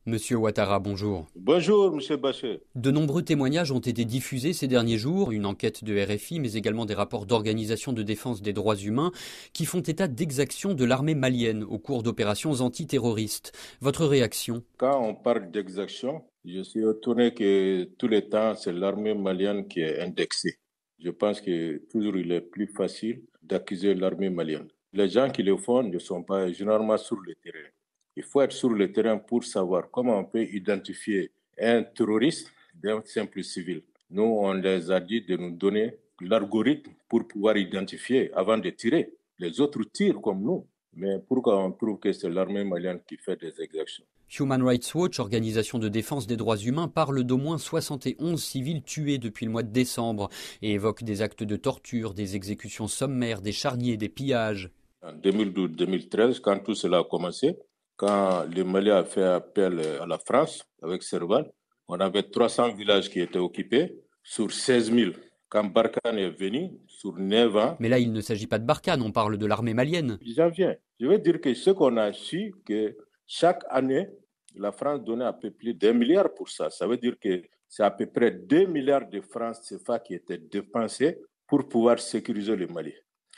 Monsieur Ouattara, bonjour. Bonjour, Monsieur Bachet. De nombreux témoignages ont été diffusés ces derniers jours, une enquête de RFI, mais également des rapports d'organisations de défense des droits humains qui font état d'exactions de l'armée malienne au cours d'opérations antiterroristes. Votre réaction? Quand on parle d'exaction, je suis étonné que tous les temps, c'est l'armée malienne qui est indexée. Je pense que toujours il est plus facile d'accuser l'armée malienne. Les gens qui le font ne sont pas généralement sur le terrain. Il faut être sur le terrain pour savoir comment on peut identifier un terroriste d'un simple civil. Nous, on les a dit de nous donner l'algorithme pour pouvoir identifier avant de tirer. Les autres tirent comme nous. Mais pourquoi on trouve que c'est l'armée malienne qui fait des exactions? Human Rights Watch, organisation de défense des droits humains, parle d'au moins 71 civils tués depuis le mois de décembre et évoque des actes de torture, des exécutions sommaires, des charniers, des pillages. En 2012-2013, quand tout cela a commencé, quand le Mali a fait appel à la France avec Serval, on avait 300 villages qui étaient occupés sur 16 000. Quand Barkhane est venu, sur 9 ans, Mais là, il ne s'agit pas de Barkhane, on parle de l'armée malienne. j'en viens. Je veux dire que ce qu'on a su, que chaque année, la France donnait à peu plus d'1 milliard pour ça. Ça veut dire que c'est à peu près 2 milliards de francs CFA qui étaient dépensés pour pouvoir sécuriser le Mali.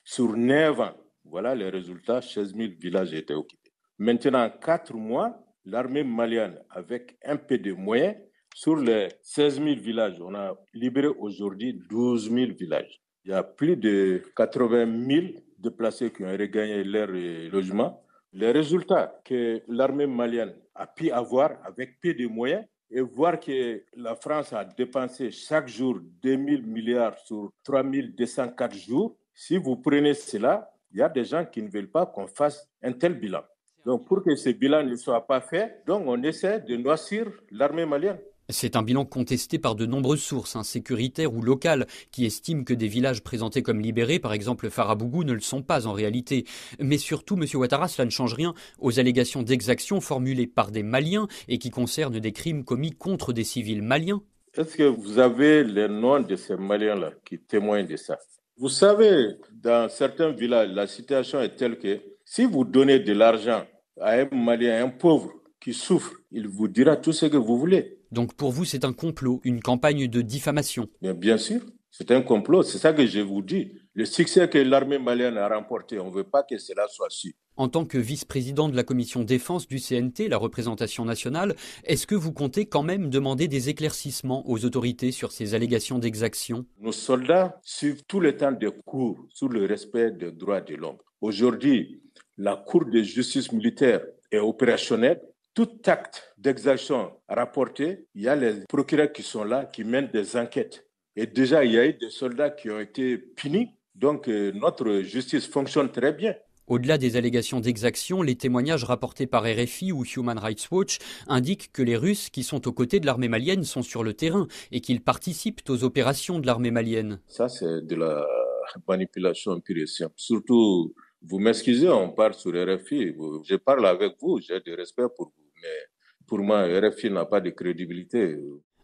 Sur 9 ans, voilà les résultats, 16 000 villages étaient occupés. Maintenant, en 4 mois, l'armée malienne, avec un peu de moyens, sur les 16 000 villages, on a libéré aujourd'hui 12 000 villages. Il y a plus de 80 000 déplacés qui ont regagné leur logement. Les résultats que l'armée malienne a pu avoir avec peu de moyens et voir que la France a dépensé chaque jour 2 000 milliards sur 3 204 jours, si vous prenez cela, il y a des gens qui ne veulent pas qu'on fasse un tel bilan. Donc pour que ce bilan ne soit pas fait, donc on essaie de noircir l'armée malienne. C'est un bilan contesté par de nombreuses sources, sécuritaires ou locales, qui estiment que des villages présentés comme libérés, par exemple Farabougou, ne le sont pas en réalité. Mais surtout, Monsieur Ouattara, cela ne change rien aux allégations d'exaction formulées par des Maliens et qui concernent des crimes commis contre des civils maliens. Est-ce que vous avez les noms de ces Maliens-là qui témoignent de ça? Vous savez, dans certains villages, la situation est telle que si vous donnez de l'argent à un Malien, un pauvre qui souffre, il vous dira tout ce que vous voulez. Donc pour vous, c'est un complot, une campagne de diffamation. Mais bien sûr, c'est un complot, c'est ça que je vous dis. Le succès que l'armée malienne a remporté, on ne veut pas que cela soit su. En tant que vice-président de la commission défense du CNT, la représentation nationale, est-ce que vous comptez quand même demander des éclaircissements aux autorités sur ces allégations d'exaction? Nos soldats suivent tout le temps des cours sur le respect des droits de l'homme. Aujourd'hui, la Cour de justice militaire est opérationnelle. Tout acte d'exaction rapporté, il y a les procureurs qui sont là, qui mènent des enquêtes. Et déjà, il y a eu des soldats qui ont été punis. Donc, notre justice fonctionne très bien. Au-delà des allégations d'exaction, les témoignages rapportés par RFI ou Human Rights Watch indiquent que les Russes qui sont aux côtés de l'armée malienne sont sur le terrain et qu'ils participent aux opérations de l'armée malienne. Ça, c'est de la manipulation pure et simple. Surtout, vous m'excusez, on parle sur RFI. Je parle avec vous, j'ai du respect pour vous. Mais pour moi, RFI n'a pas de crédibilité.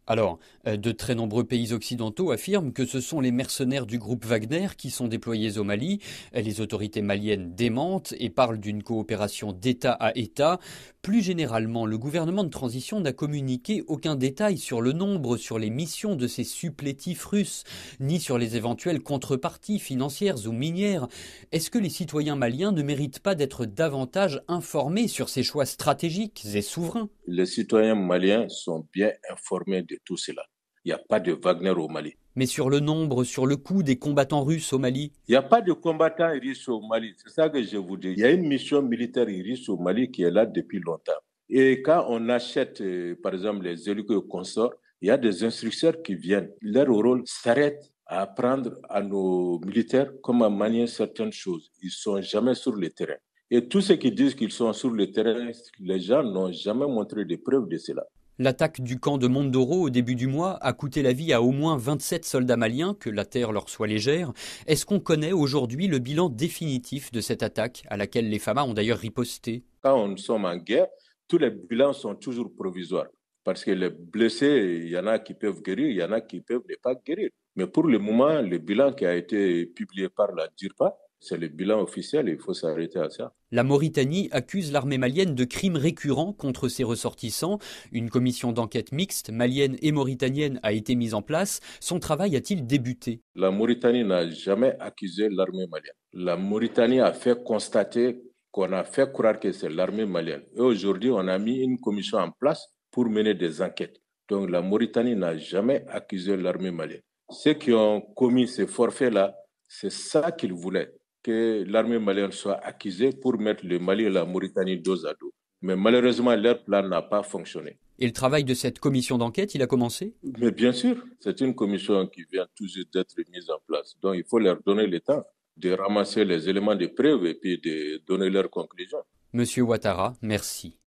Alors, de très nombreux pays occidentaux affirment que ce sont les mercenaires du groupe Wagner qui sont déployés au Mali. Les autorités maliennes démentent et parlent d'une coopération d'État à État. Plus généralement, le gouvernement de transition n'a communiqué aucun détail sur le nombre, sur les missions de ces supplétifs russes, ni sur les éventuelles contreparties financières ou minières. Est-ce que les citoyens maliens ne méritent pas d'être davantage informés sur ces choix stratégiques et souverains? Les citoyens maliens sont bien informés de tout cela. Il n'y a pas de Wagner au Mali. Mais sur le nombre, sur le coût des combattants russes au Mali? Il n'y a pas de combattants russes au Mali. C'est ça que je vous dis. Il y a une mission militaire russe au Mali qui est là depuis longtemps. Et quand on achète, par exemple, les hélicos consorts, il y a des instructeurs qui viennent. Leur rôle s'arrête à apprendre à nos militaires comment manier certaines choses. Ils ne sont jamais sur le terrain. Et tous ceux qui disent qu'ils sont sur le terrain, les gens n'ont jamais montré de preuves de cela. L'attaque du camp de Mondoro au début du mois a coûté la vie à au moins 27 soldats maliens, que la terre leur soit légère. Est-ce qu'on connaît aujourd'hui le bilan définitif de cette attaque, à laquelle les FAMA ont d'ailleurs riposté? Quand nous sommes en guerre, tous les bilans sont toujours provisoires. Parce que les blessés, il y en a qui peuvent guérir, il y en a qui peuvent ne pas guérir. Mais pour le moment, le bilan qui a été publié par la DIRPA, C'est le bilan officiel, il faut s'arrêter à ça. La Mauritanie accuse l'armée malienne de crimes récurrents contre ses ressortissants. Une commission d'enquête mixte, malienne et mauritanienne, a été mise en place. Son travail a-t-il débuté? La Mauritanie n'a jamais accusé l'armée malienne. La Mauritanie a fait constater qu'on a fait croire que c'est l'armée malienne. Et aujourd'hui, on a mis une commission en place pour mener des enquêtes. Donc la Mauritanie n'a jamais accusé l'armée malienne. Ceux qui ont commis ces forfaits-là, c'est ça qu'ils voulaient, que l'armée malienne soit accusée pour mettre le Mali et la Mauritanie dos à dos. Mais malheureusement, leur plan n'a pas fonctionné. Et le travail de cette commission d'enquête, il a commencé? Mais bien sûr, c'est une commission qui vient tout juste d'être mise en place. Donc il faut leur donner le temps de ramasser les éléments de preuve et puis de donner leurs conclusions. Monsieur Ouattara, merci.